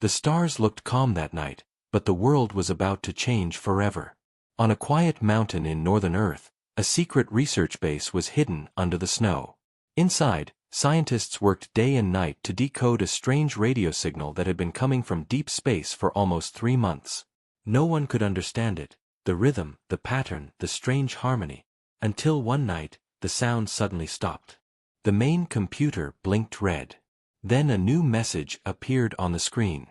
The stars looked calm that night, but the world was about to change forever. On a quiet mountain in northern Earth, a secret research base was hidden under the snow. Inside, scientists worked day and night to decode a strange radio signal that had been coming from deep space for almost 3 months. No one could understand it, the rhythm, the pattern, the strange harmony, until one night, the sound suddenly stopped. The main computer blinked red. Then a new message appeared on the screen.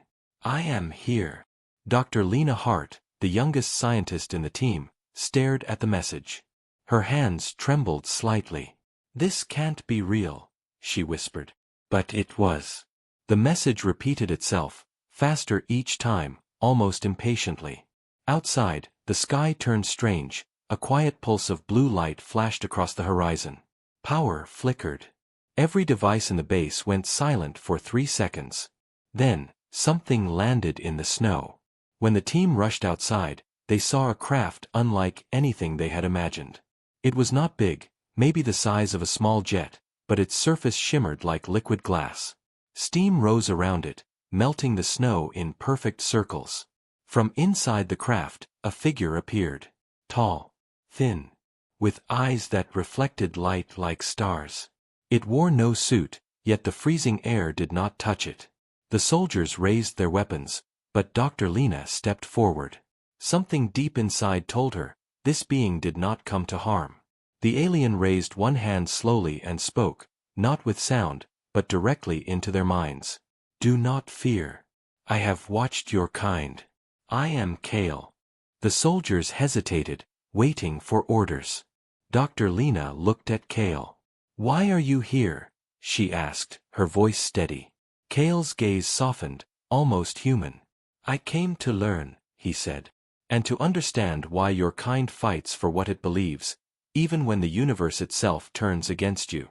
"I am here." Dr. Lena Hart, the youngest scientist in the team, stared at the message. Her hands trembled slightly. "This can't be real," she whispered. But it was. The message repeated itself, faster each time, almost impatiently. Outside, the sky turned strange, a quiet pulse of blue light flashed across the horizon. Power flickered. Every device in the base went silent for 3 seconds. Then, something landed in the snow. When the team rushed outside, they saw a craft unlike anything they had imagined. It was not big, maybe the size of a small jet, but its surface shimmered like liquid glass. Steam rose around it, melting the snow in perfect circles. From inside the craft, a figure appeared. Tall, thin, with eyes that reflected light like stars. It wore no suit, yet the freezing air did not touch it. The soldiers raised their weapons, but Dr. Lena stepped forward. Something deep inside told her, this being did not come to harm. The alien raised one hand slowly and spoke, not with sound, but directly into their minds. "Do not fear. I have watched your kind. I am Kale." The soldiers hesitated, waiting for orders. Dr. Lena looked at Kale. "Why are you here?" she asked, her voice steady. Kale's gaze softened, almost human. "I came to learn," he said, "and to understand why your kind fights for what it believes, even when the universe itself turns against you."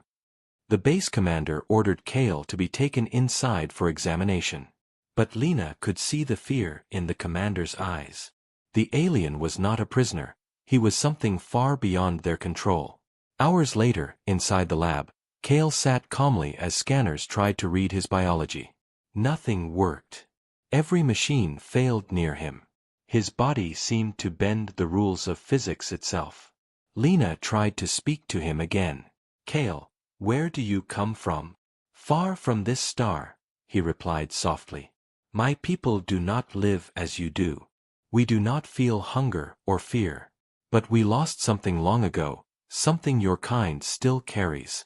The base commander ordered Kale to be taken inside for examination. But Lena could see the fear in the commander's eyes. The alien was not a prisoner, he was something far beyond their control. Hours later, inside the lab, Kale sat calmly as scanners tried to read his biology. Nothing worked. Every machine failed near him. His body seemed to bend the rules of physics itself. Lena tried to speak to him again. "Kale, where do you come from?" "Far from this star," he replied softly. "My people do not live as you do. We do not feel hunger or fear. But we lost something long ago, something your kind still carries."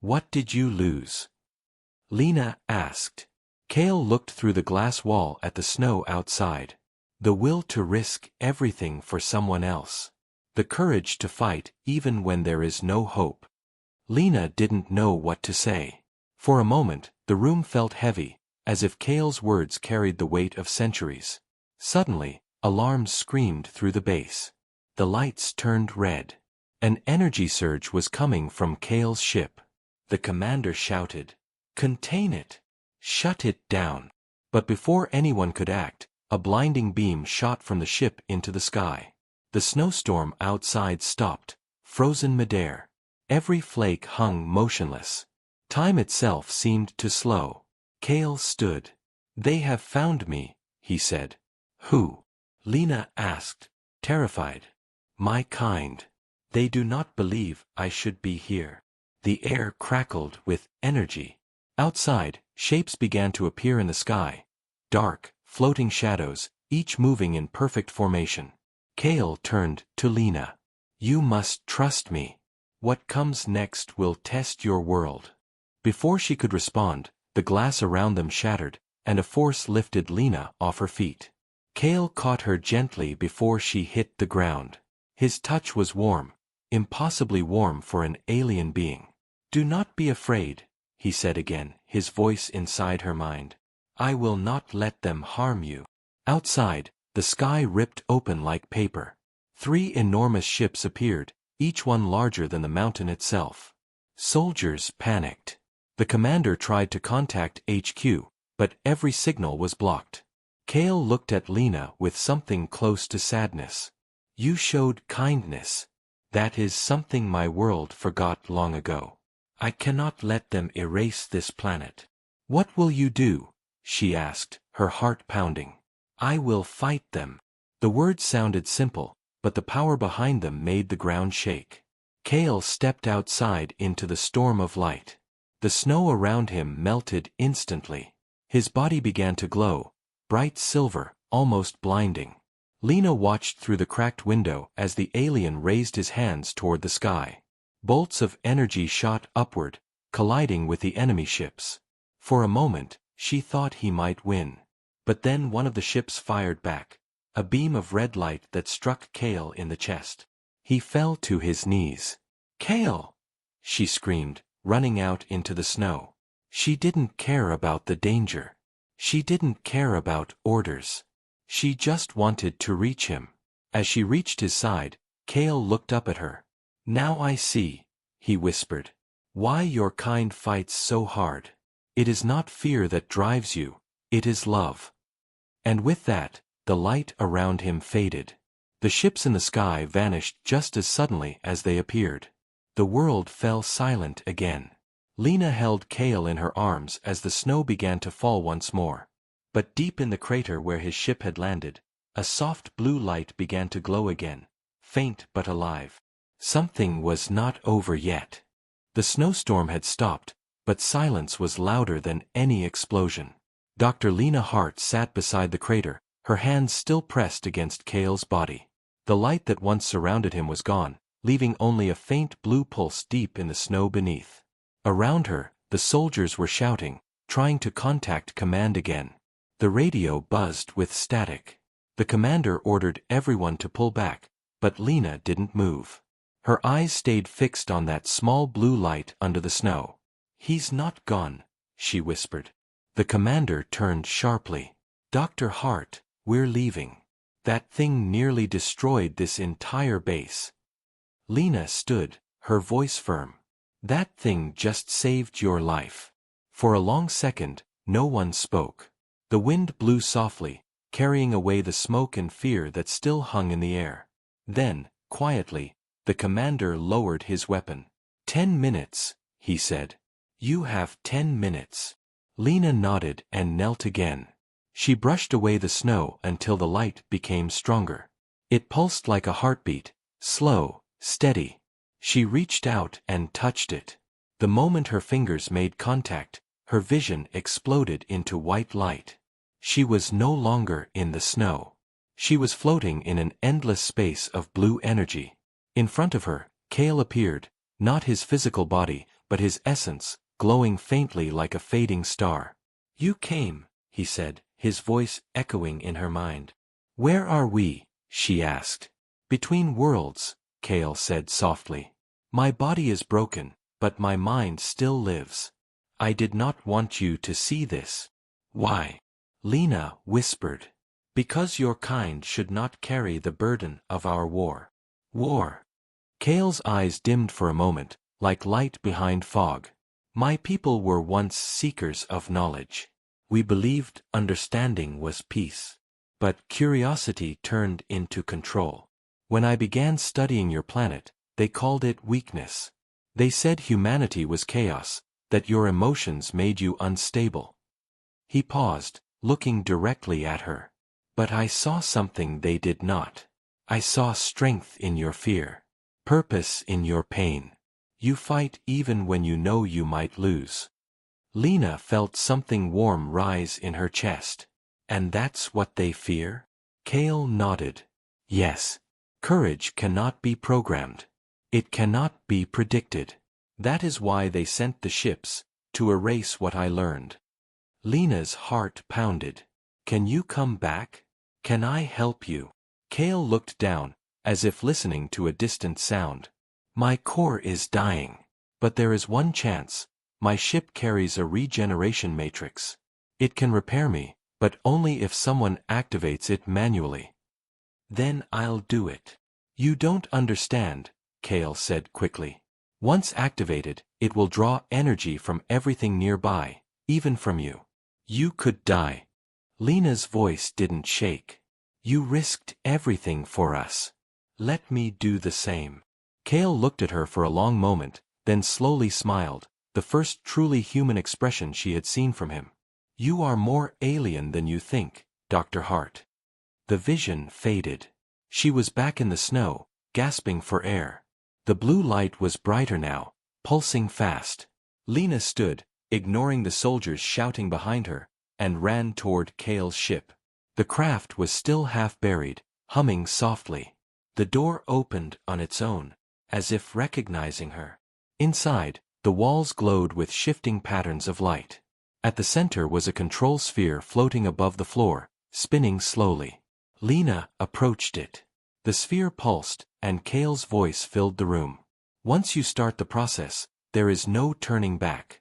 "What did you lose?" Lena asked. Kale looked through the glass wall at the snow outside. "The will to risk everything for someone else. The courage to fight even when there is no hope." Lena didn't know what to say. For a moment, the room felt heavy, as if Kale's words carried the weight of centuries. Suddenly, alarms screamed through the base. The lights turned red. An energy surge was coming from Kale's ship. The commander shouted, "Contain it! Shut it down!" But before anyone could act, a blinding beam shot from the ship into the sky. The snowstorm outside stopped, frozen midair. Every flake hung motionless. Time itself seemed to slow. Kale stood. "They have found me," he said. "Who?" Lena asked, terrified. "My kind. They do not believe I should be here." The air crackled with energy. Outside, shapes began to appear in the sky. Dark, floating shadows, each moving in perfect formation. Kale turned to Lena. "You must trust me. What comes next will test your world." Before she could respond, the glass around them shattered, and a force lifted Lena off her feet. Kale caught her gently before she hit the ground. His touch was warm, impossibly warm for an alien being. "Do not be afraid," he said again, his voice inside her mind. "I will not let them harm you." Outside, the sky ripped open like paper. 3 enormous ships appeared, each one larger than the mountain itself. Soldiers panicked. The commander tried to contact HQ, but every signal was blocked. Kale looked at Lena with something close to sadness. "You showed kindness. That is something my world forgot long ago. I cannot let them erase this planet." "What will you do?" she asked, her heart pounding. I will fight them. The words sounded simple, but the power behind them made the ground shake. Kale stepped outside into the storm of light. The snow around him melted instantly. His body began to glow, bright silver, almost blinding. Lena watched through the cracked window as the alien raised his hands toward the sky. Bolts of energy shot upward, colliding with the enemy ships. For a moment, she thought he might win. But then one of the ships fired back, a beam of red light that struck Kale in the chest. He fell to his knees. Kale! She screamed, running out into the snow. She didn't care about the danger. She didn't care about orders. She just wanted to reach him. As she reached his side, Kale looked up at her. Now I see, he whispered. Why your kind fights so hard. It is not fear that drives you, it is love. And with that, the light around him faded. The ships in the sky vanished just as suddenly as they appeared. The world fell silent again. Lena held Kale in her arms as the snow began to fall once more. But deep in the crater where his ship had landed, a soft blue light began to glow again, faint but alive. Something was not over yet. The snowstorm had stopped, but silence was louder than any explosion. Dr. Lena Hart sat beside the crater, her hands still pressed against Kale's body. The light that once surrounded him was gone, leaving only a faint blue pulse deep in the snow beneath. Around her, the soldiers were shouting, trying to contact command again. The radio buzzed with static. The commander ordered everyone to pull back, but Lena didn't move. Her eyes stayed fixed on that small blue light under the snow. He's not gone, she whispered. The commander turned sharply. Dr. Hart, we're leaving. That thing nearly destroyed this entire base. Lena stood, her voice firm. That thing just saved your life. For a long second, no one spoke. The wind blew softly, carrying away the smoke and fear that still hung in the air. Then, quietly, the commander lowered his weapon. 10 minutes, he said. You have 10 minutes. Lena nodded and knelt again. She brushed away the snow until the light became stronger. It pulsed like a heartbeat, slow, steady. She reached out and touched it. The moment her fingers made contact, her vision exploded into white light. She was no longer in the snow. She was floating in an endless space of blue energy. In front of her, Kale appeared, not his physical body, but his essence, glowing faintly like a fading star. You came, he said, his voice echoing in her mind. Where are we? She asked. Between worlds, Kale said softly. My body is broken, but my mind still lives. I did not want you to see this. Why? Lena whispered. Because your kind should not carry the burden of our war. War. Kale's eyes dimmed for a moment, like light behind fog. My people were once seekers of knowledge. We believed understanding was peace. But curiosity turned into control. When I began studying your planet, they called it weakness. They said humanity was chaos, that your emotions made you unstable. He paused, looking directly at her. But I saw something they did not. I saw strength in your fear. Purpose in your pain. You fight even when you know you might lose. Lena felt something warm rise in her chest. And that's what they fear? Kale nodded. Yes. Courage cannot be programmed. It cannot be predicted. That is why they sent the ships, to erase what I learned. Lena's heart pounded. Can you come back? Can I help you? Kale looked down, as if listening to a distant sound. My core is dying. But there is one chance. My ship carries a regeneration matrix. It can repair me, but only if someone activates it manually. Then I'll do it. You don't understand, Kale said quickly. Once activated, it will draw energy from everything nearby, even from you. You could die. Lena's voice didn't shake. You risked everything for us. Let me do the same. Kale looked at her for a long moment, then slowly smiled, the first truly human expression she had seen from him. You are more alien than you think, Dr. Hart. The vision faded. She was back in the snow, gasping for air. The blue light was brighter now, pulsing fast. Lena stood, ignoring the soldiers shouting behind her, and ran toward Kale's ship. The craft was still half buried, humming softly. The door opened on its own, as if recognizing her. Inside, the walls glowed with shifting patterns of light. At the center was a control sphere floating above the floor, spinning slowly. Lena approached it. The sphere pulsed, and Kale's voice filled the room. Once you start the process, there is no turning back.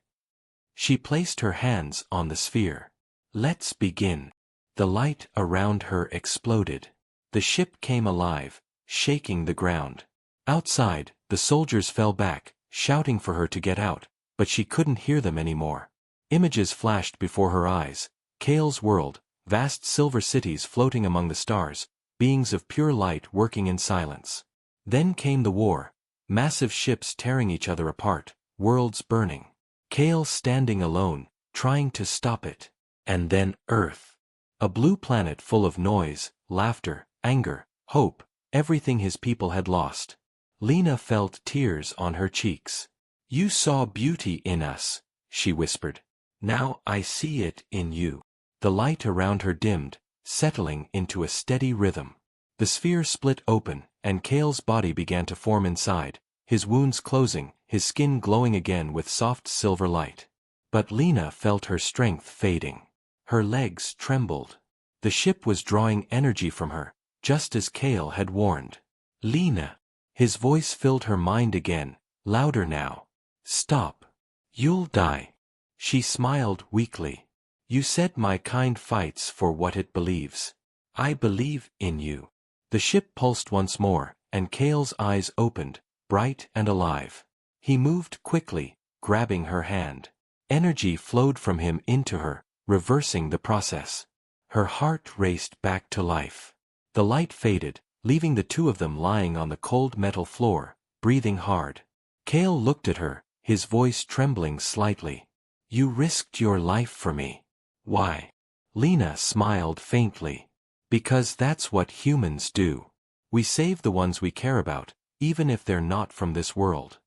She placed her hands on the sphere. Let's begin. The light around her exploded. The ship came alive, shaking the ground. Outside, the soldiers fell back, shouting for her to get out, but she couldn't hear them anymore. Images flashed before her eyes. Kale's world, vast silver cities floating among the stars, beings of pure light working in silence. Then came the war, massive ships tearing each other apart, worlds burning. Kale standing alone, trying to stop it. And then Earth. A blue planet full of noise, laughter, anger, hope, everything his people had lost. Lena felt tears on her cheeks. You saw beauty in us, she whispered. Now I see it in you. The light around her dimmed, settling into a steady rhythm. The sphere split open, and Kale's body began to form inside, his wounds closing, his skin glowing again with soft silver light. But Lena felt her strength fading. Her legs trembled. The ship was drawing energy from her, just as Kale had warned. Lena. His voice filled her mind again, louder now. Stop. You'll die. She smiled weakly. You said my kind fights for what it believes. I believe in you. The ship pulsed once more, and Kale's eyes opened, bright and alive. He moved quickly, grabbing her hand. Energy flowed from him into her, reversing the process. Her heart raced back to life. The light faded, leaving the two of them lying on the cold metal floor, breathing hard. Kale looked at her, his voice trembling slightly. You risked your life for me. Why? Lena smiled faintly. Because that's what humans do. We save the ones we care about, even if they're not from this world.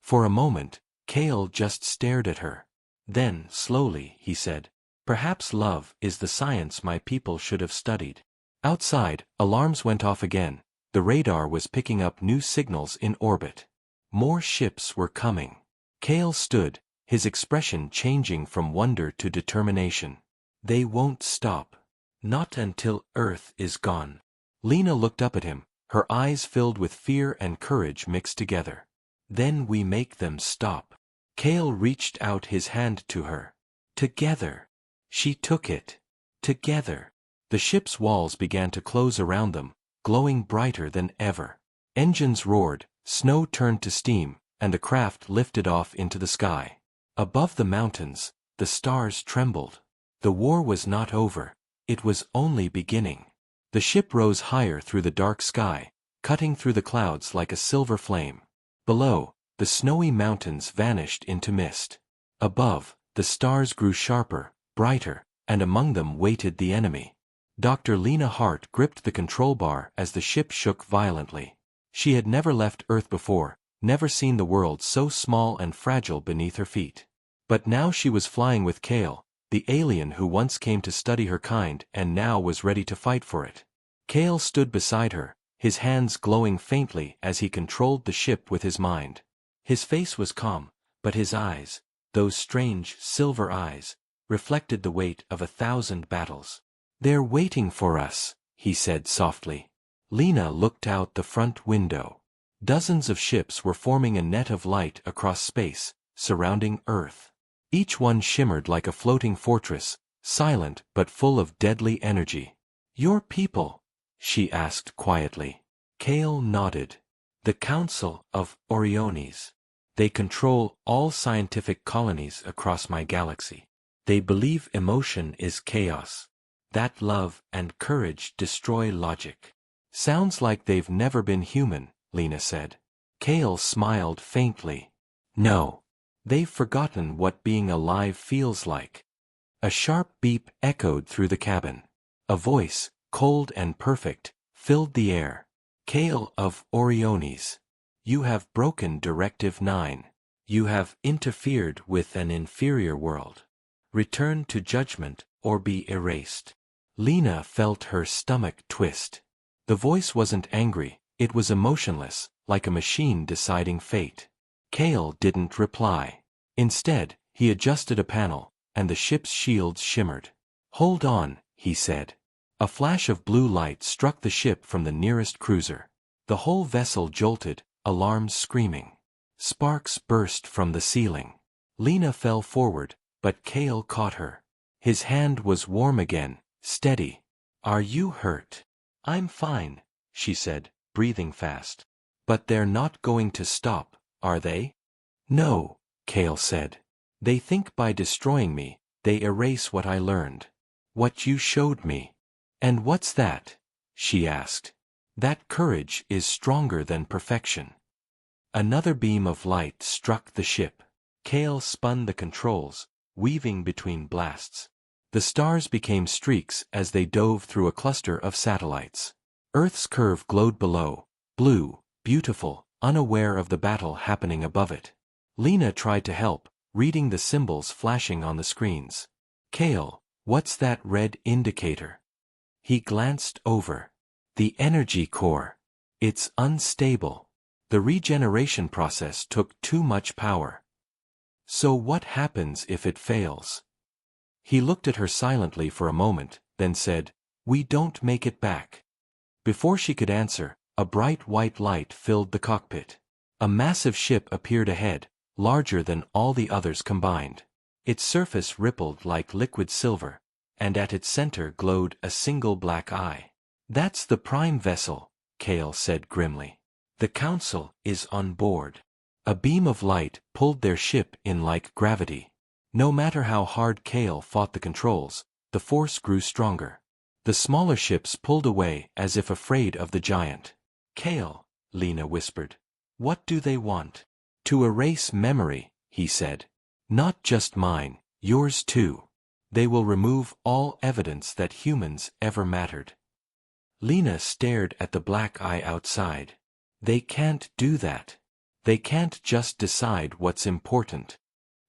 For a moment, Kale just stared at her. Then, slowly, he said, perhaps love is the science my people should have studied. Outside, alarms went off again. The radar was picking up new signals in orbit. More ships were coming. Kale stood, his expression changing from wonder to determination. They won't stop. Not until Earth is gone. Lena looked up at him, her eyes filled with fear and courage mixed together. Then we make them stop. Kale reached out his hand to her. Together. She took it. Together. The ship's walls began to close around them, glowing brighter than ever. Engines roared, snow turned to steam, and the craft lifted off into the sky. Above the mountains, the stars trembled. The war was not over. It was only beginning. The ship rose higher through the dark sky, cutting through the clouds like a silver flame. Below, the snowy mountains vanished into mist. Above, the stars grew sharper, brighter, and among them waited the enemy. Dr. Lena Hart gripped the control bar as the ship shook violently. She had never left Earth before, never seen the world so small and fragile beneath her feet. But now she was flying with Kale, the alien who once came to study her kind and now was ready to fight for it. Kale stood beside her, his hands glowing faintly as he controlled the ship with his mind. His face was calm, but his eyes, those strange silver eyes, reflected the weight of 1,000 battles. They're waiting for us, he said softly. Lena looked out the front window. Dozens of ships were forming a net of light across space, surrounding Earth. Each one shimmered like a floating fortress, silent but full of deadly energy. Your people? She asked quietly. Kale nodded. The Council of Oriones. They control all scientific colonies across my galaxy. They believe emotion is chaos. That love and courage destroy logic. Sounds like they've never been human, Lena said. Kale smiled faintly. No. They've forgotten what being alive feels like. A sharp beep echoed through the cabin. A voice, cold and perfect, filled the air. Kale of Oriones. You have broken Directive 9. You have interfered with an inferior world. Return to judgment, or be erased. Lena felt her stomach twist. The voice wasn't angry, it was emotionless, like a machine deciding fate. Kale didn't reply. Instead, he adjusted a panel, and the ship's shields shimmered. Hold on, he said. A flash of blue light struck the ship from the nearest cruiser. The whole vessel jolted, alarms screaming. Sparks burst from the ceiling. Lena fell forward, but Kale caught her. His hand was warm again, steady. Are you hurt? I'm fine, she said, breathing fast. But they're not going to stop, are they? No, Kale said. They think by destroying me, they erase what I learned. What you showed me. And what's that? She asked. That courage is stronger than perfection. Another beam of light struck the ship. Kale spun the controls, weaving between blasts. The stars became streaks as they dove through a cluster of satellites. Earth's curve glowed below, blue, beautiful, unaware of the battle happening above it. Lena tried to help, reading the symbols flashing on the screens. Kale, what's that red indicator? He glanced over. The energy core. It's unstable. The regeneration process took too much power. So what happens if it fails? He looked at her silently for a moment, then said, We don't make it back. Before she could answer, a bright white light filled the cockpit. A massive ship appeared ahead, larger than all the others combined. Its surface rippled like liquid silver, and at its center glowed a single black eye. That's the prime vessel, Kale said grimly. The Council is on board. A beam of light pulled their ship in like gravity. No matter how hard Kale fought the controls, the force grew stronger. The smaller ships pulled away as if afraid of the giant. Kale, Lena whispered. What do they want? To erase memory, he said. Not just mine, yours too. They will remove all evidence that humans ever mattered. Lena stared at the black eye outside. They can't do that. They can't just decide what's important.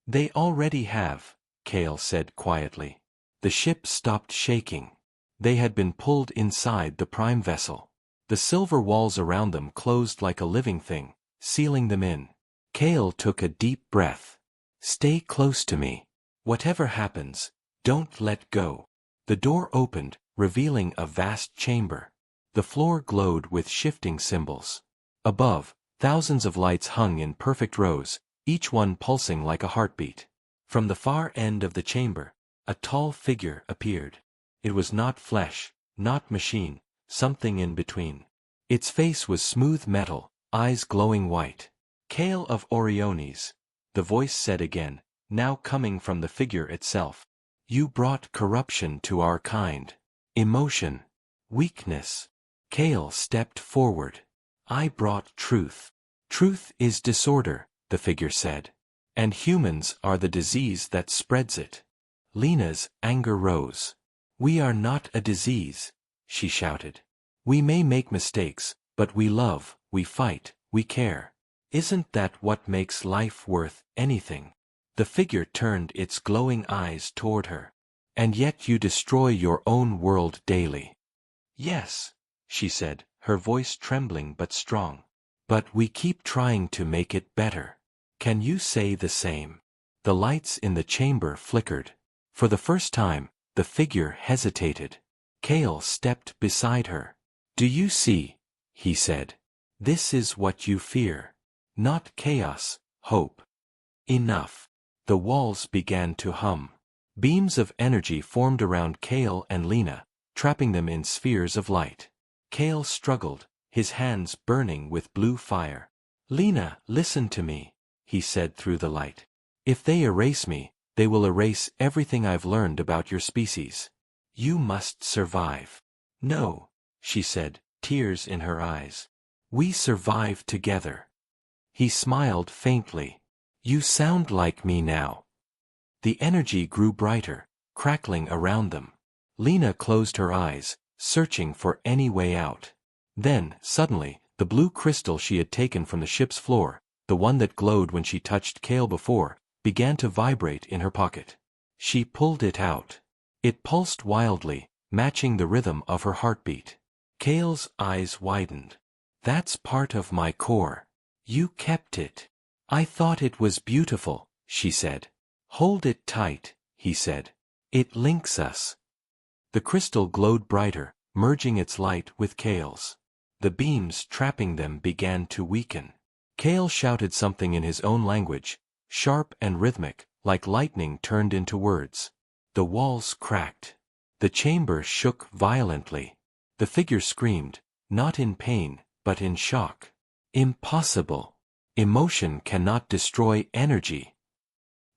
They already have, Kale said quietly. The ship stopped shaking. They had been pulled inside the prime vessel. The silver walls around them closed like a living thing, sealing them in. Kale took a deep breath. Stay close to me. Whatever happens, don't let go. The door opened, revealing a vast chamber. The floor glowed with shifting symbols. Above, thousands of lights hung in perfect rows, each one pulsing like a heartbeat. From the far end of the chamber, a tall figure appeared. It was not flesh, not machine, something in between. Its face was smooth metal, eyes glowing white. Kale of Oriones, the voice said again, now coming from the figure itself. You brought corruption to our kind. Emotion. Weakness. Kale stepped forward. I brought truth. Truth is disorder, the figure said. And humans are the disease that spreads it. Lena's anger rose. We are not a disease, she shouted. We may make mistakes, but we love, we fight, we care. Isn't that what makes life worth anything? The figure turned its glowing eyes toward her. And yet you destroy your own world daily. Yes, she said, her voice trembling but strong. But we keep trying to make it better. Can you say the same? The lights in the chamber flickered. For the first time, the figure hesitated. Kale stepped beside her. Do you see? He said. This is what you fear. Not chaos, hope. Enough. The walls began to hum. Beams of energy formed around Kale and Lena, trapping them in spheres of light. Kale struggled, his hands burning with blue fire. Lena, listen to me, he said through the light. If they erase me, they will erase everything I've learned about your species. You must survive. No, she said, tears in her eyes. We survive together. He smiled faintly. You sound like me now. The energy grew brighter, crackling around them. Lena closed her eyes, searching for any way out. Then, suddenly, the blue crystal she had taken from the ship's floor, the one that glowed when she touched Kale before, began to vibrate in her pocket. She pulled it out. It pulsed wildly, matching the rhythm of her heartbeat. Kale's eyes widened. "That's part of my core. You kept it." "I thought it was beautiful," she said. "Hold it tight," he said. "It links us." The crystal glowed brighter, merging its light with Kale's. The beams trapping them began to weaken. Kale shouted something in his own language, sharp and rhythmic, like lightning turned into words. The walls cracked. The chamber shook violently. The figure screamed, not in pain, but in shock. "Impossible. Emotion cannot destroy energy."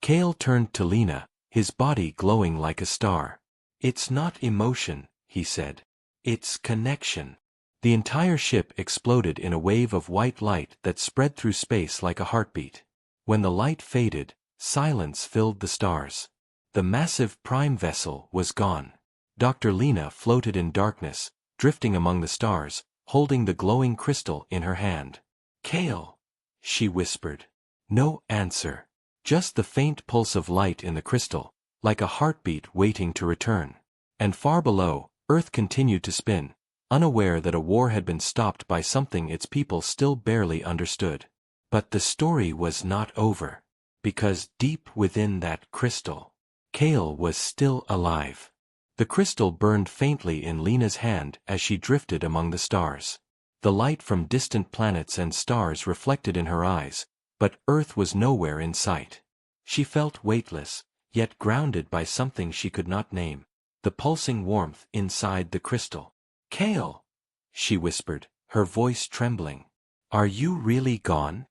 Kale turned to Lena, his body glowing like a star. "It's not emotion," he said. "It's connection." The entire ship exploded in a wave of white light that spread through space like a heartbeat. When the light faded, silence filled the stars. The massive prime vessel was gone. Dr. Lena floated in darkness, drifting among the stars, holding the glowing crystal in her hand. "Kale," she whispered. No answer. Just the faint pulse of light in the crystal, like a heartbeat waiting to return. And far below, Earth continued to spin, unaware that a war had been stopped by something its people still barely understood. But the story was not over. Because deep within that crystal, Kale was still alive. The crystal burned faintly in Lena's hand as she drifted among the stars. The light from distant planets and stars reflected in her eyes, but Earth was nowhere in sight. She felt weightless, yet grounded by something she could not name, the pulsing warmth inside the crystal. "Kale," she whispered, her voice trembling. "Are you really gone?"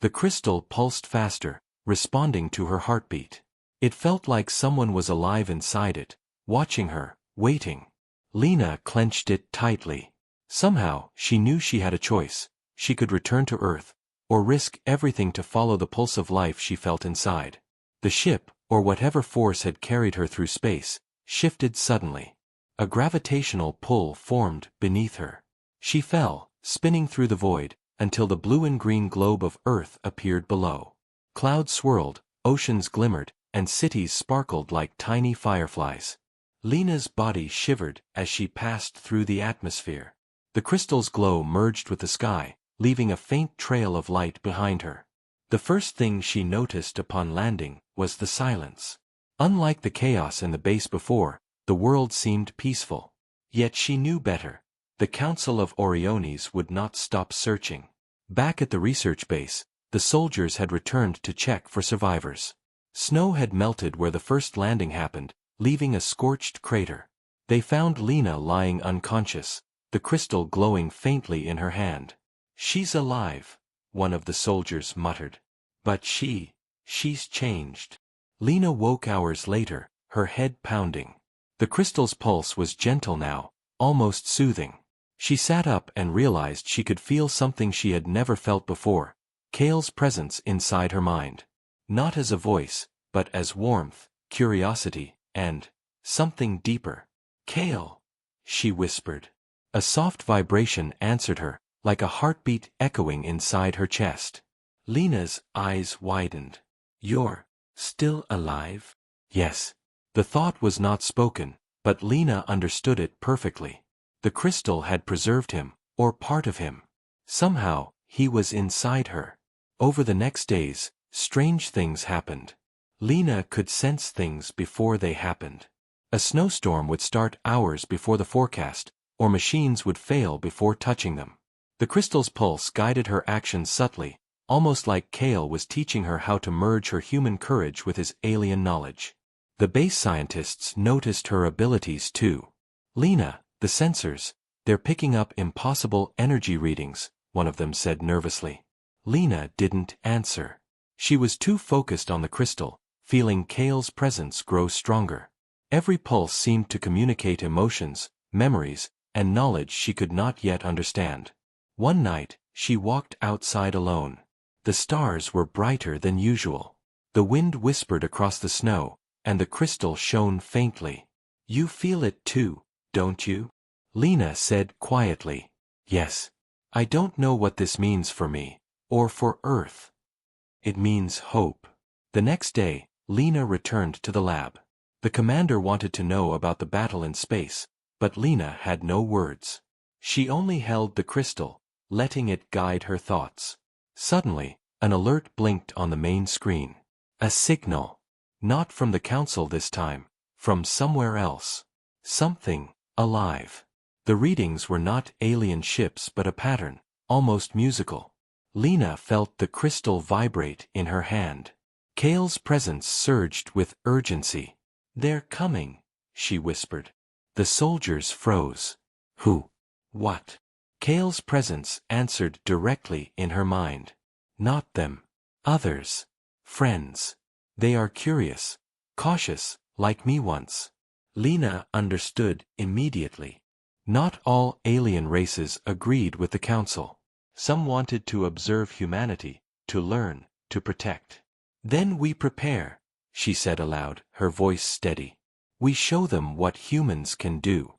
The crystal pulsed faster, responding to her heartbeat. It felt like someone was alive inside it, watching her, waiting. Lena clenched it tightly. Somehow, she knew she had a choice. She could return to Earth, or risk everything to follow the pulse of life she felt inside. The ship, or whatever force had carried her through space, shifted suddenly. A gravitational pull formed beneath her. She fell, spinning through the void, until the blue and green globe of Earth appeared below. Clouds swirled, oceans glimmered, and cities sparkled like tiny fireflies. Lena's body shivered as she passed through the atmosphere. The crystal's glow merged with the sky, leaving a faint trail of light behind her. The first thing she noticed upon landing was the silence. Unlike the chaos in the base before, the world seemed peaceful. Yet she knew better. The Council of Oriones would not stop searching. Back at the research base, the soldiers had returned to check for survivors. Snow had melted where the first landing happened, leaving a scorched crater. They found Lena lying unconscious, the crystal glowing faintly in her hand. "She's alive," one of the soldiers muttered. "But she's changed." Lena woke hours later, her head pounding. The crystal's pulse was gentle now, almost soothing. She sat up and realized she could feel something she had never felt before, Kale's presence inside her mind. Not as a voice, but as warmth, curiosity, and something deeper. "Kale," she whispered. A soft vibration answered her, like a heartbeat echoing inside her chest. Lena's eyes widened. "You're still alive?" "Yes." The thought was not spoken, but Lena understood it perfectly. The crystal had preserved him, or part of him. Somehow, he was inside her. Over the next days, strange things happened. Lena could sense things before they happened. A snowstorm would start hours before the forecast, or machines would fail before touching them. The crystal's pulse guided her actions subtly, almost like Kale was teaching her how to merge her human courage with his alien knowledge. The base scientists noticed her abilities too. "Lena, the sensors, they're picking up impossible energy readings," one of them said nervously. Lena didn't answer. She was too focused on the crystal, feeling Kale's presence grow stronger. Every pulse seemed to communicate emotions, memories, and knowledge she could not yet understand. One night, she walked outside alone. The stars were brighter than usual. The wind whispered across the snow, and the crystal shone faintly. "You feel it too, don't you?" Lena said quietly. "Yes. I don't know what this means for me, or for Earth." "It means hope." The next day, Lena returned to the lab. The commander wanted to know about the battle in space, but Lena had no words. She only held the crystal, letting it guide her thoughts. Suddenly, an alert blinked on the main screen. A signal. Not from the council this time, from somewhere else. Something alive. The readings were not alien ships but a pattern, almost musical. Lena felt the crystal vibrate in her hand. Kale's presence surged with urgency. "They're coming," she whispered. The soldiers froze. Who? What? Kale's presence answered directly in her mind. "Not them. Others. Friends. They are curious. Cautious, like me once." Lena understood immediately. Not all alien races agreed with the council. Some wanted to observe humanity, to learn, to protect. "Then we prepare," she said aloud, her voice steady. "We show them what humans can do."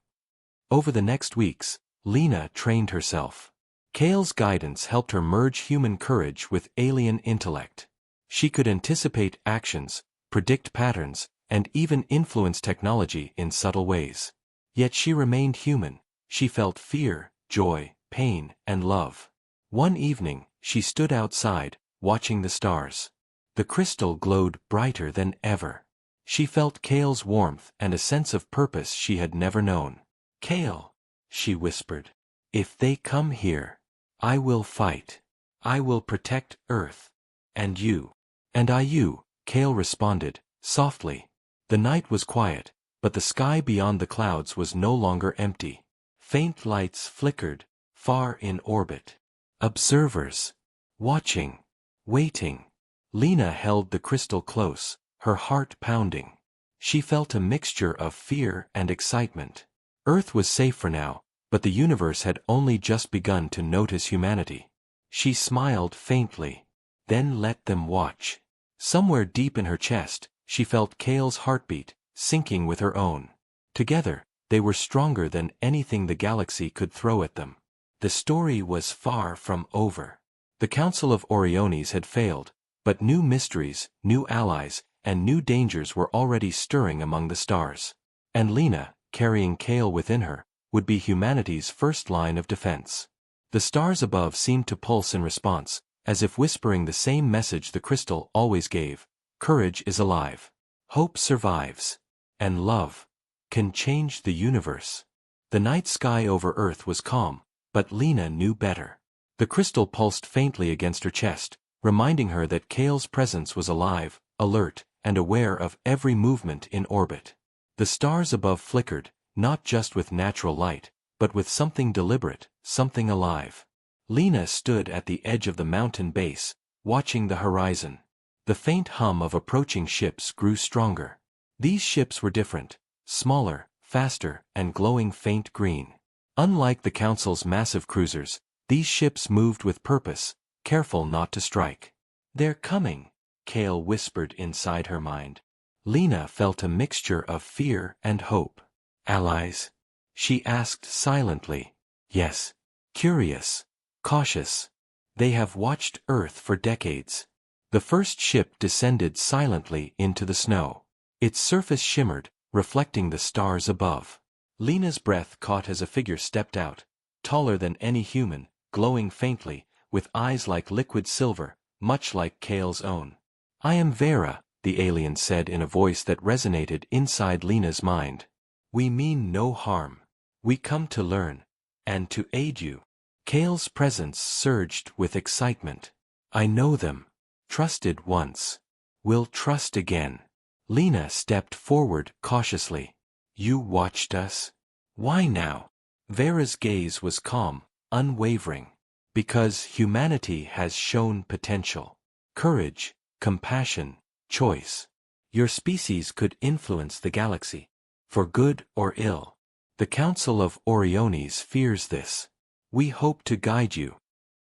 Over the next weeks, Lena trained herself. Kale's guidance helped her merge human courage with alien intellect. She could anticipate actions, predict patterns, and even influence technology in subtle ways. Yet she remained human. She felt fear, joy, pain, and love. One evening, she stood outside, watching the stars. The crystal glowed brighter than ever. She felt Kale's warmth and a sense of purpose she had never known. "Kale," she whispered, "if they come here, I will fight. I will protect Earth. And you." "And I you," Kale responded, softly. The night was quiet, but the sky beyond the clouds was no longer empty. Faint lights flickered, far in orbit. Observers. Watching. Waiting. Lena held the crystal close, her heart pounding. She felt a mixture of fear and excitement. Earth was safe for now, but the universe had only just begun to notice humanity. She smiled faintly. "Then let them watch." Somewhere deep in her chest, she felt Kale's heartbeat, syncing with her own. Together, they were stronger than anything the galaxy could throw at them. The story was far from over. The Council of Oriones had failed, but new mysteries, new allies, and new dangers were already stirring among the stars. And Lena, carrying Kale within her, would be humanity's first line of defense. The stars above seemed to pulse in response, as if whispering the same message the crystal always gave: courage is alive. Hope survives. And love can change the universe. The night sky over Earth was calm, but Lena knew better. The crystal pulsed faintly against her chest, reminding her that Kale's presence was alive, alert, and aware of every movement in orbit. The stars above flickered, not just with natural light, but with something deliberate, something alive. Lena stood at the edge of the mountain base, watching the horizon. The faint hum of approaching ships grew stronger. These ships were different, smaller, faster, and glowing faint green. Unlike the Council's massive cruisers, these ships moved with purpose, careful not to strike. "They're coming," Kale whispered inside her mind. Lena felt a mixture of fear and hope. "Allies?" she asked silently. "Yes. Curious. Cautious. They have watched Earth for decades." The first ship descended silently into the snow. Its surface shimmered, reflecting the stars above. Lena's breath caught as a figure stepped out, taller than any human, glowing faintly, with eyes like liquid silver, much like Kale's own. "I am Vera," the alien said in a voice that resonated inside Lena's mind. "We mean no harm. We come to learn, and to aid you." Kale's presence surged with excitement. "I know them. Trusted once. Will trust again." Lena stepped forward cautiously. "You watched us? Why now?" Vera's gaze was calm, unwavering. "Because humanity has shown potential. Courage, compassion, choice. Your species could influence the galaxy, for good or ill. The Council of Oriones fears this. We hope to guide you."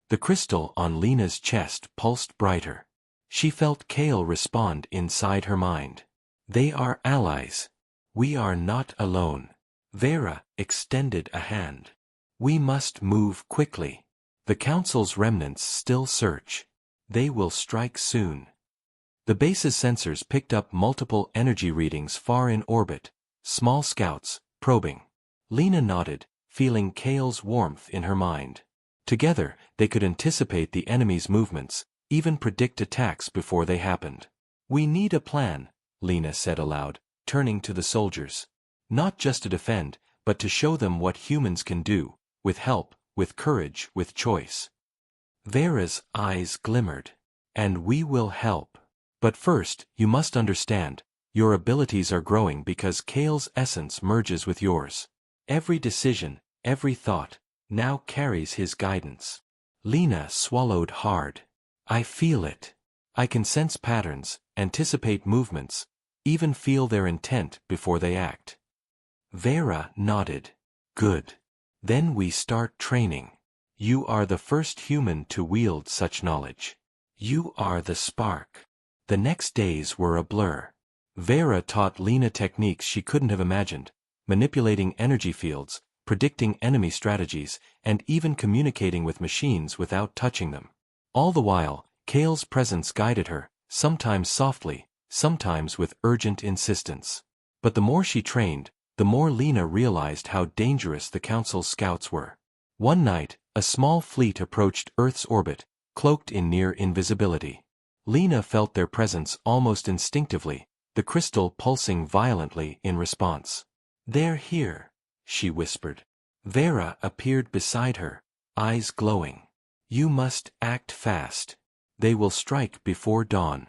The crystal on Lena's chest pulsed brighter. She felt Kale respond inside her mind. They are allies. We are not alone. Vera extended a hand. We must move quickly. The Council's remnants still search. They will strike soon. The base's sensors picked up multiple energy readings far in orbit, small scouts, probing. Lena nodded, feeling Kale's warmth in her mind. Together, they could anticipate the enemy's movements, even predict attacks before they happened. We need a plan, Lena said aloud, turning to the soldiers. Not just to defend, but to show them what humans can do, with help, with courage, with choice. Vera's eyes glimmered. And we will help. But first, you must understand, your abilities are growing because Kale's essence merges with yours. Every decision, every thought, now carries his guidance. Lena swallowed hard. I feel it. I can sense patterns, anticipate movements, even feel their intent before they act. Vera nodded. Good. Then we start training. You are the first human to wield such knowledge. You are the spark. The next days were a blur. Vera taught Lena techniques she couldn't have imagined, manipulating energy fields, predicting enemy strategies, and even communicating with machines without touching them. All the while, Kale's presence guided her, sometimes softly, sometimes with urgent insistence. But the more she trained, the more Lena realized how dangerous the Council's scouts were. One night, a small fleet approached Earth's orbit, cloaked in near invisibility. Lena felt their presence almost instinctively, the crystal pulsing violently in response. They're here, she whispered. Vera appeared beside her, eyes glowing. You must act fast. They will strike before dawn.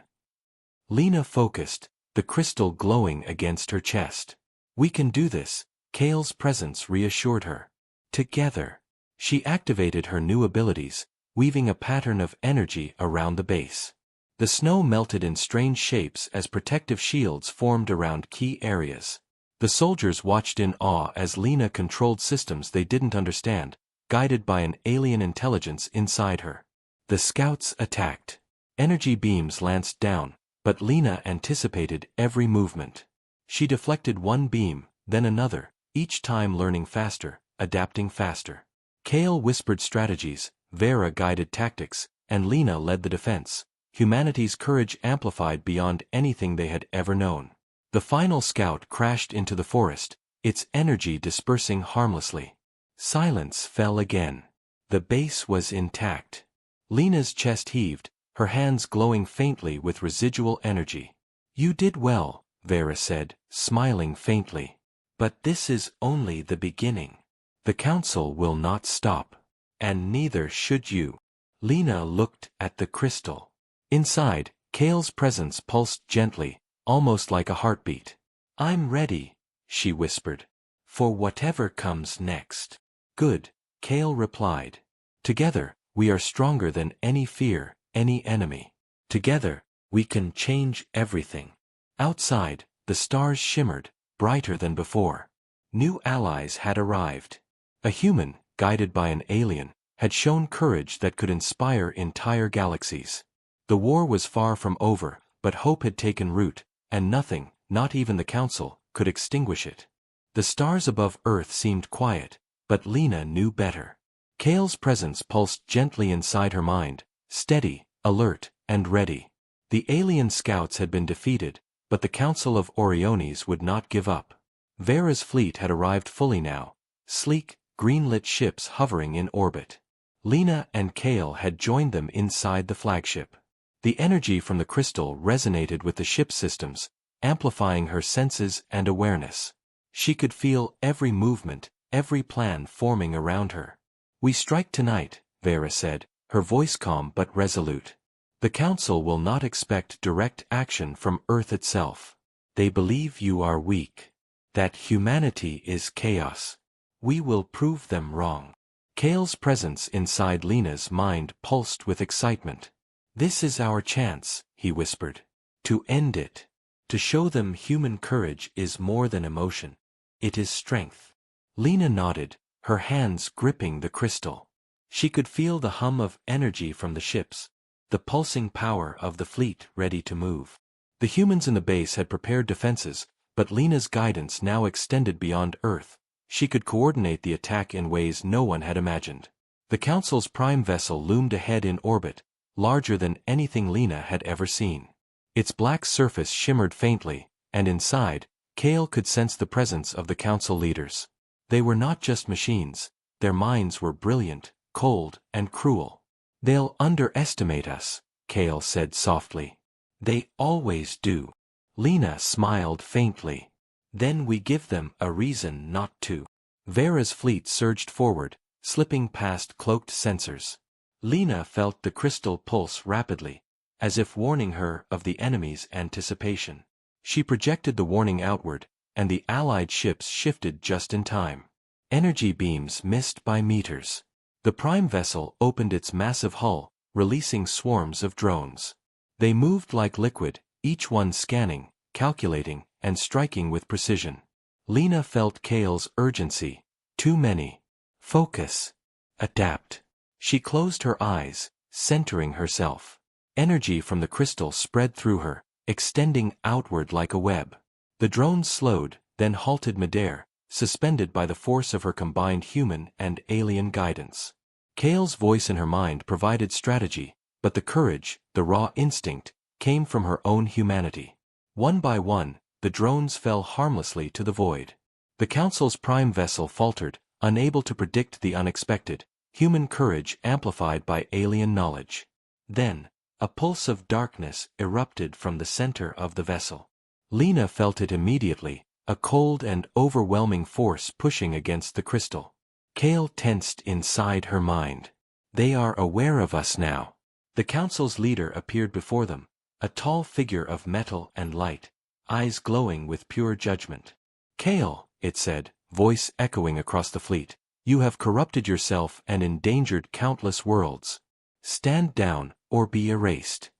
Lena focused, the crystal glowing against her chest. We can do this, Kale's presence reassured her. Together. She activated her new abilities, weaving a pattern of energy around the base. The snow melted in strange shapes as protective shields formed around key areas. The soldiers watched in awe as Lena controlled systems they didn't understand, guided by an alien intelligence inside her. The scouts attacked. Energy beams lanced down, but Lena anticipated every movement. She deflected one beam, then another, each time learning faster, adapting faster. Kale whispered strategies, Vera guided tactics, and Lena led the defense. Humanity's courage amplified beyond anything they had ever known. The final scout crashed into the forest, its energy dispersing harmlessly. Silence fell again. The base was intact. Lena's chest heaved, her hands glowing faintly with residual energy. You did well, Vera said, smiling faintly. But this is only the beginning. The Council will not stop. And neither should you. Lena looked at the crystal. Inside, Kale's presence pulsed gently, almost like a heartbeat. I'm ready, she whispered. For whatever comes next. Good, Kale replied. Together, we are stronger than any fear, any enemy. Together, we can change everything. Outside, the stars shimmered, brighter than before. New allies had arrived. A human, guided by an alien, had shown courage that could inspire entire galaxies. The war was far from over, but hope had taken root, and nothing, not even the Council, could extinguish it. The stars above Earth seemed quiet, but Lena knew better. Kale's presence pulsed gently inside her mind, steady, alert, and ready. The alien scouts had been defeated, but the Council of Oriones would not give up. Vera's fleet had arrived fully now, sleek, green-lit ships hovering in orbit. Lena and Kale had joined them inside the flagship. The energy from the crystal resonated with the ship's systems, amplifying her senses and awareness. She could feel every movement, every plan forming around her. We strike tonight, Vera said, her voice calm but resolute. The Council will not expect direct action from Earth itself. They believe you are weak. That humanity is chaos. We will prove them wrong. Kale's presence inside Lena's mind pulsed with excitement. This is our chance, he whispered. To end it. To show them human courage is more than emotion. It is strength. Lena nodded, her hands gripping the crystal. She could feel the hum of energy from the ships, the pulsing power of the fleet ready to move. The humans in the base had prepared defenses, but Lena's guidance now extended beyond Earth. She could coordinate the attack in ways no one had imagined. The Council's prime vessel loomed ahead in orbit, larger than anything Lena had ever seen. Its black surface shimmered faintly, and inside, Kale could sense the presence of the Council leaders. They were not just machines, their minds were brilliant, cold, and cruel. "They'll underestimate us," Kale said softly. "They always do." Lena smiled faintly. "Then we give them a reason not to." Vera's fleet surged forward, slipping past cloaked sensors. Lena felt the crystal pulse rapidly, as if warning her of the enemy's anticipation. She projected the warning outward, and the Allied ships shifted just in time. Energy beams missed by meters. The prime vessel opened its massive hull, releasing swarms of drones. They moved like liquid, each one scanning, calculating, and striking with precision. Lena felt Kale's urgency. Too many. Focus. Adapt. She closed her eyes, centering herself. Energy from the crystal spread through her, extending outward like a web. The drones slowed, then halted midair, suspended by the force of her combined human and alien guidance. Kale's voice in her mind provided strategy, but the courage, the raw instinct, came from her own humanity. One by one, the drones fell harmlessly to the void. The Council's prime vessel faltered, unable to predict the unexpected, human courage amplified by alien knowledge. Then, a pulse of darkness erupted from the center of the vessel. Lena felt it immediately, a cold and overwhelming force pushing against the crystal. Kale tensed inside her mind. They are aware of us now. The Council's leader appeared before them, a tall figure of metal and light, eyes glowing with pure judgment. "Kale," it said, voice echoing across the fleet, "you have corrupted yourself and endangered countless worlds. Stand down, or be erased."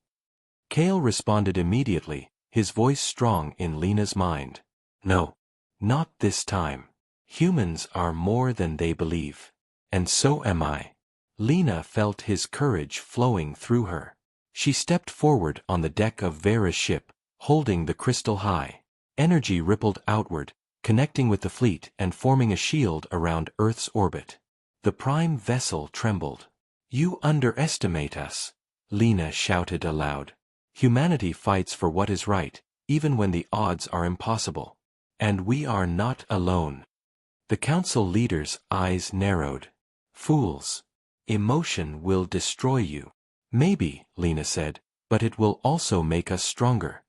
Kale responded immediately, his voice strong in Lena's mind. "No. Not this time. Humans are more than they believe. And so am I." Lena felt his courage flowing through her. She stepped forward on the deck of Vera's ship, holding the crystal high. Energy rippled outward, connecting with the fleet and forming a shield around Earth's orbit. The prime vessel trembled. "You underestimate us," Lena shouted aloud. "Humanity fights for what is right, even when the odds are impossible. And we are not alone." The Council leader's eyes narrowed. "Fools. Emotion will destroy you." "Maybe," Lena said, "but it will also make us stronger."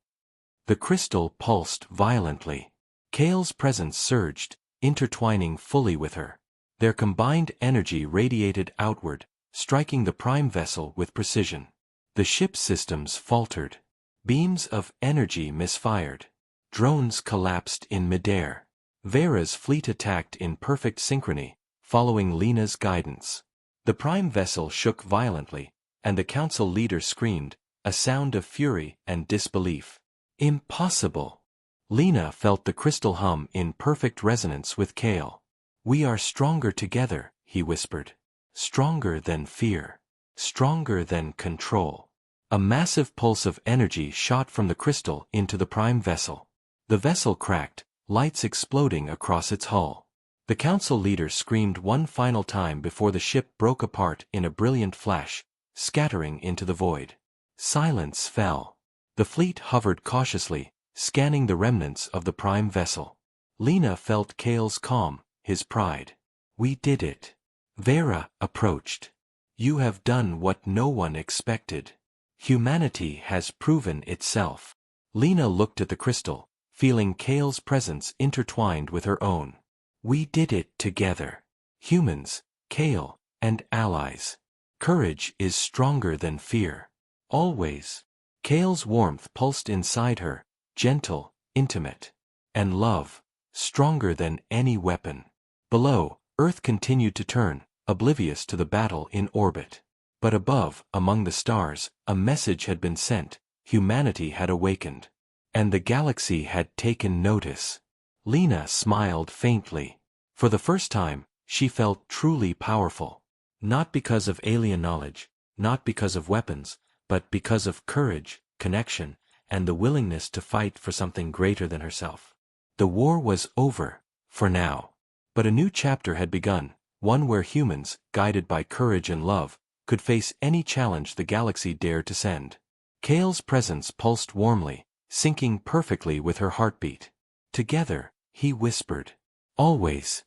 The crystal pulsed violently. Kale's presence surged, intertwining fully with her. Their combined energy radiated outward, striking the prime vessel with precision. The ship's systems faltered. Beams of energy misfired. Drones collapsed in midair. Vera's fleet attacked in perfect synchrony, following Lena's guidance. The prime vessel shook violently, and the Council leader screamed, a sound of fury and disbelief. "Impossible!" Lena felt the crystal hum in perfect resonance with Kale. "We are stronger together," he whispered. "Stronger than fear. Stronger than control." A massive pulse of energy shot from the crystal into the prime vessel. The vessel cracked, lights exploding across its hull. The Council leader screamed one final time before the ship broke apart in a brilliant flash, scattering into the void. Silence fell. The fleet hovered cautiously, scanning the remnants of the prime vessel. Lena felt Kale's calm, his pride. "We did it." Vera approached. "You have done what no one expected. Humanity has proven itself." Lena looked at the crystal, feeling Kale's presence intertwined with her own. "We did it together. Humans, Kale, and allies. Courage is stronger than fear. Always." Kale's warmth pulsed inside her, gentle, intimate. And love, stronger than any weapon. Below, Earth continued to turn, oblivious to the battle in orbit. But above, among the stars, a message had been sent, humanity had awakened. And the galaxy had taken notice. Lena smiled faintly. For the first time, she felt truly powerful. Not because of alien knowledge, not because of weapons, but because of courage, connection, and the willingness to fight for something greater than herself. The war was over, for now. But a new chapter had begun, one where humans, guided by courage and love, could face any challenge the galaxy dared to send. Kale's presence pulsed warmly, syncing perfectly with her heartbeat. Together, he whispered. Always.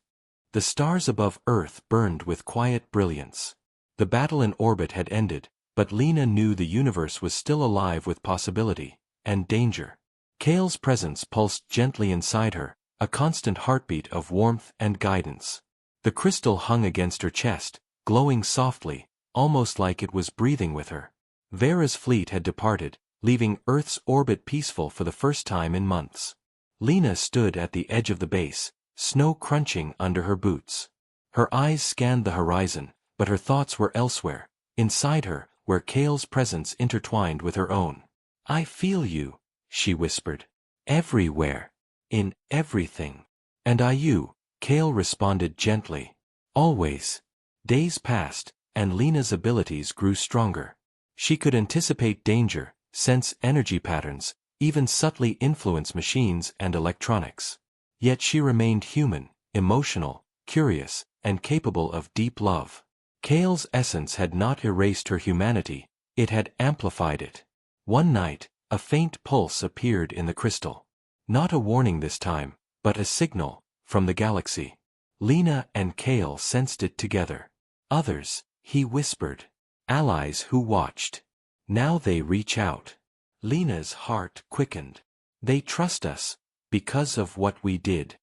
The stars above Earth burned with quiet brilliance. The battle in orbit had ended, but Lena knew the universe was still alive with possibility and danger. Kale's presence pulsed gently inside her, a constant heartbeat of warmth and guidance. The crystal hung against her chest, glowing softly, almost like it was breathing with her. Vera's fleet had departed, leaving Earth's orbit peaceful for the first time in months. Lena stood at the edge of the base, snow crunching under her boots. Her eyes scanned the horizon, but her thoughts were elsewhere, inside her, where Kale's presence intertwined with her own. I feel you, she whispered. Everywhere. In everything. And I you, Kale responded gently. Always. Days passed, and Lena's abilities grew stronger. She could anticipate danger, sense energy patterns, even subtly influence machines and electronics. Yet she remained human, emotional, curious, and capable of deep love. Kale's essence had not erased her humanity, it had amplified it. One night, a faint pulse appeared in the crystal. Not a warning this time, but a signal, from the galaxy. Lena and Kale sensed it together. Others, he whispered. Allies who watched. Now they reach out. Lena's heart quickened. They trust us, because of what we did.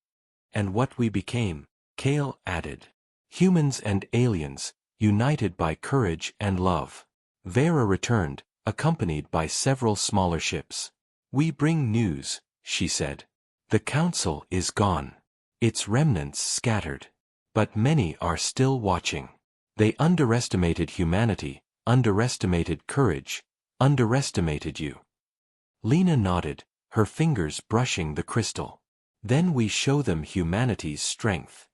And what we became, Kale added. Humans and aliens, united by courage and love. Vera returned, accompanied by several smaller ships. We bring news, she said. The council is gone. Its remnants scattered. But many are still watching. They underestimated humanity, underestimated courage, underestimated you. Lena nodded, her fingers brushing the crystal. Then we show them humanity's strength.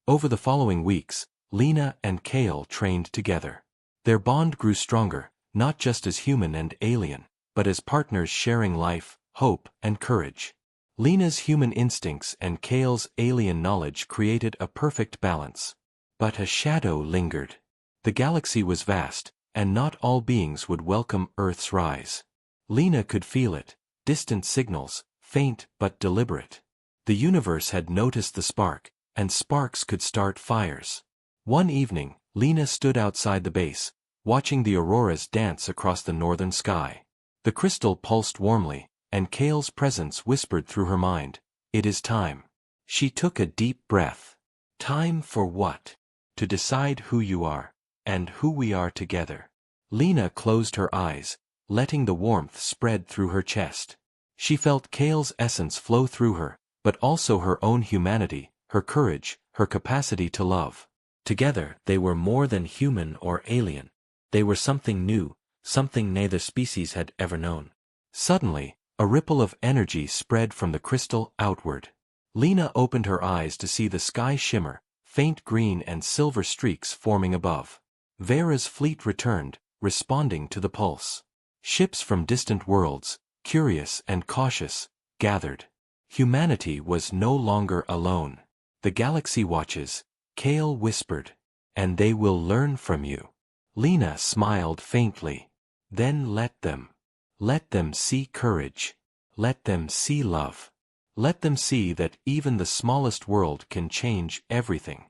Over the following weeks, Lena and Kale trained together. Their bond grew stronger, not just as human and alien, but as partners sharing life, hope, and courage. Lena's human instincts and Kale's alien knowledge created a perfect balance. But a shadow lingered. The galaxy was vast, and not all beings would welcome Earth's rise. Lena could feel it, distant signals, faint but deliberate. The universe had noticed the spark, and sparks could start fires. One evening, Lena stood outside the base, watching the auroras dance across the northern sky. The crystal pulsed warmly, and Kale's presence whispered through her mind, "It is time." She took a deep breath. Time for what? To decide who you are, and who we are together. Lena closed her eyes, letting the warmth spread through her chest. She felt Kale's essence flow through her, but also her own humanity, her courage, her capacity to love. Together, they were more than human or alien. They were something new, something neither species had ever known. Suddenly, a ripple of energy spread from the crystal outward. Lena opened her eyes to see the sky shimmer, faint green and silver streaks forming above. Vera's fleet returned, responding to the pulse. Ships from distant worlds, curious and cautious, gathered. Humanity was no longer alone. The galaxy watches, Kale whispered. And they will learn from you. Lena smiled faintly. Then let them. Let them see courage. Let them see love. Let them see that even the smallest world can change everything.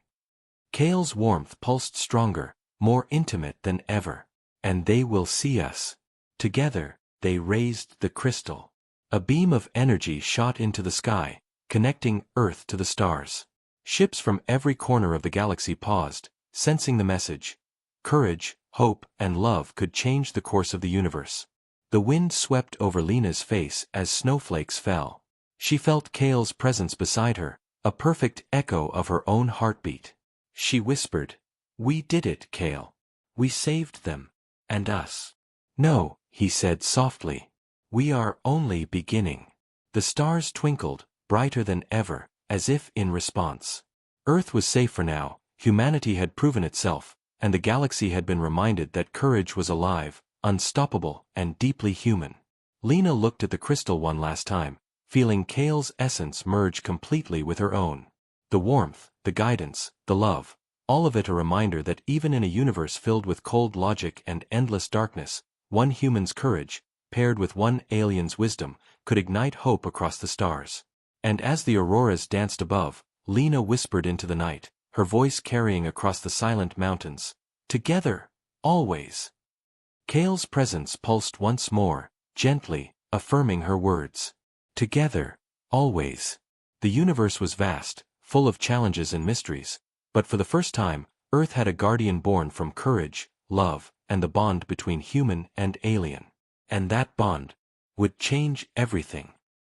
Kale's warmth pulsed stronger, more intimate than ever. And they will see us. Together, they raised the crystal. A beam of energy shot into the sky, connecting Earth to the stars. Ships from every corner of the galaxy paused, sensing the message. Courage, hope, and love could change the course of the universe. The wind swept over Lena's face as snowflakes fell. She felt Kale's presence beside her, a perfect echo of her own heartbeat. She whispered, "We did it, Kale. We saved them. And us." "No," he said softly. "We are only beginning." The stars twinkled, brighter than ever, as if in response. Earth was safe for now, humanity had proven itself, and the galaxy had been reminded that courage was alive, unstoppable, and deeply human. Lena looked at the crystal one last time, feeling Kale's essence merge completely with her own. The warmth, the guidance, the love, all of it a reminder that even in a universe filled with cold logic and endless darkness, one human's courage, paired with one alien's wisdom, could ignite hope across the stars. And as the auroras danced above, Lena whispered into the night, her voice carrying across the silent mountains, "Together, always." Kale's presence pulsed once more, gently, affirming her words. Together, always. The universe was vast, full of challenges and mysteries, but for the first time, Earth had a guardian born from courage, love, and the bond between human and alien. And that bond would change everything.